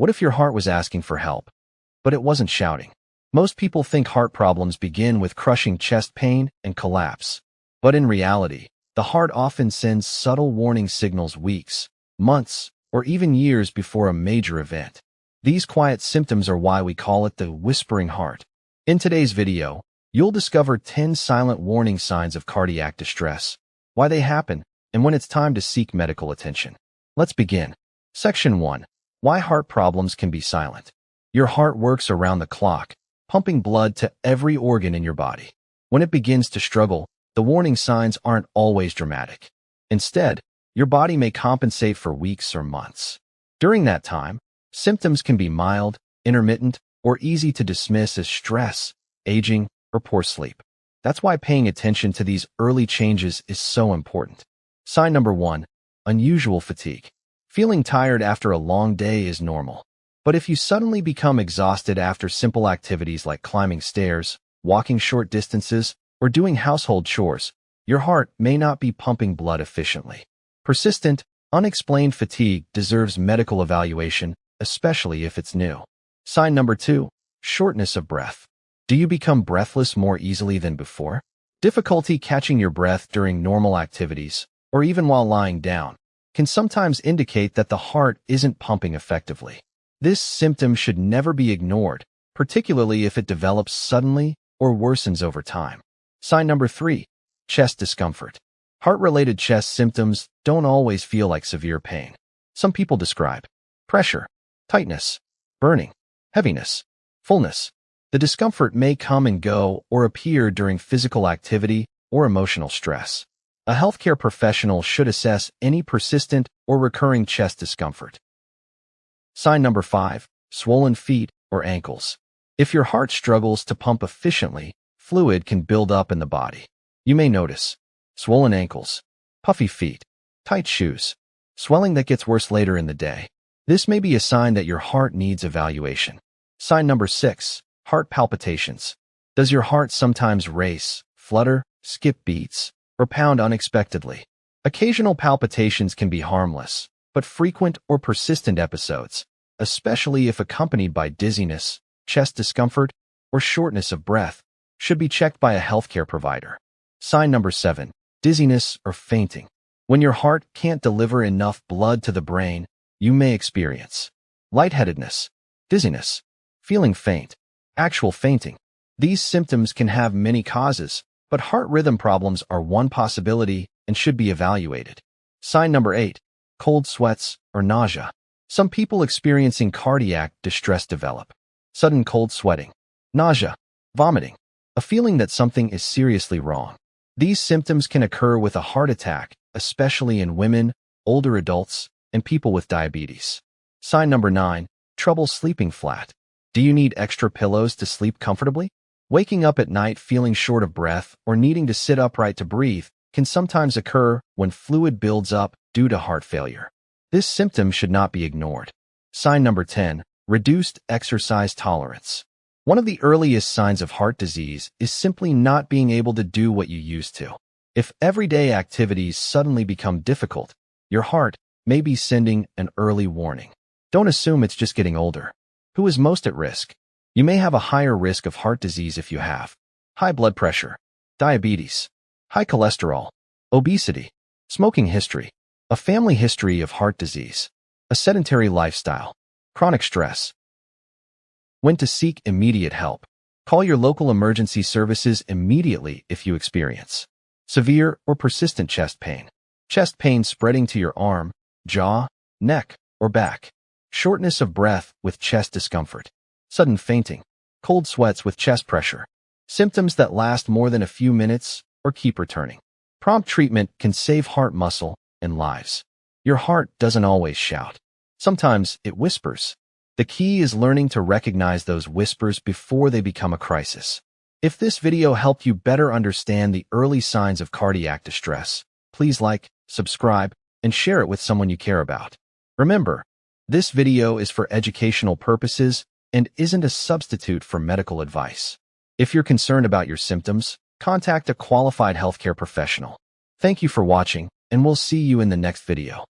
What if your heart was asking for help, but it wasn't shouting? Most people think heart problems begin with crushing chest pain and collapse. But in reality, the heart often sends subtle warning signals weeks, months, or even years before a major event. These quiet symptoms are why we call it the whispering heart. In today's video, you'll discover 10 silent warning signs of cardiac distress, why they happen, and when it's time to seek medical attention. Let's begin. Section 1. Why heart problems can be silent. Your heart works around the clock, pumping blood to every organ in your body. When it begins to struggle, the warning signs aren't always dramatic. Instead, your body may compensate for weeks or months. During that time, symptoms can be mild, intermittent, or easy to dismiss as stress, aging, or poor sleep. That's why paying attention to these early changes is so important. Sign number 1. Unusual fatigue. Feeling tired after a long day is normal. But if you suddenly become exhausted after simple activities like climbing stairs, walking short distances, or doing household chores, your heart may not be pumping blood efficiently. Persistent, unexplained fatigue deserves medical evaluation, especially if it's new. Sign number 2. Shortness of breath. Do you become breathless more easily than before? Difficulty catching your breath during normal activities, or even while lying down, can sometimes indicate that the heart isn't pumping effectively. This symptom should never be ignored, particularly if it develops suddenly or worsens over time. Sign number 3. Chest discomfort. Heart-related chest symptoms don't always feel like severe pain. Some people describe pressure, tightness, burning, heaviness, fullness. The discomfort may come and go or appear during physical activity or emotional stress. A healthcare professional should assess any persistent or recurring chest discomfort. Sign number 5. Swollen feet or ankles. If your heart struggles to pump efficiently, fluid can build up in the body. You may notice swollen ankles, puffy feet, tight shoes, swelling that gets worse later in the day. This may be a sign that your heart needs evaluation. Sign number 6. Heart palpitations. Does your heart sometimes race, flutter, skip beats, or pound unexpectedly? Occasional palpitations can be harmless, but frequent or persistent episodes, especially if accompanied by dizziness, chest discomfort, or shortness of breath, should be checked by a healthcare provider. Sign number 7. Dizziness or fainting. When your heart can't deliver enough blood to the brain, you may experience lightheadedness, dizziness, feeling faint, actual fainting. These symptoms can have many causes, but heart rhythm problems are one possibility and should be evaluated. Sign number 8. Cold sweats or nausea. Some people experiencing cardiac distress develop sudden cold sweating, nausea, vomiting, a feeling that something is seriously wrong. These symptoms can occur with a heart attack, especially in women, older adults, and people with diabetes. Sign number 9. Trouble sleeping flat. Do you need extra pillows to sleep comfortably? Waking up at night feeling short of breath or needing to sit upright to breathe can sometimes occur when fluid builds up due to heart failure. This symptom should not be ignored. Sign number 10. Reduced exercise tolerance. One of the earliest signs of heart disease is simply not being able to do what you used to. If everyday activities suddenly become difficult, your heart may be sending an early warning. Don't assume it's just getting older. Who is most at risk? You may have a higher risk of heart disease if you have high blood pressure, diabetes, high cholesterol, obesity, smoking history, a family history of heart disease, a sedentary lifestyle, chronic stress. When to seek immediate help. Call your local emergency services immediately if you experience severe or persistent chest pain spreading to your arm, jaw, neck, or back, shortness of breath with chest discomfort, sudden fainting, cold sweats with chest pressure, symptoms that last more than a few minutes or keep returning. Prompt treatment can save heart muscle and lives. Your heart doesn't always shout. Sometimes it whispers. The key is learning to recognize those whispers before they become a crisis. If this video helped you better understand the early signs of cardiac distress, please like, subscribe, and share it with someone you care about. Remember, this video is for educational purposes and isn't a substitute for medical advice. If you're concerned about your symptoms, contact a qualified healthcare professional. Thank you for watching, and we'll see you in the next video.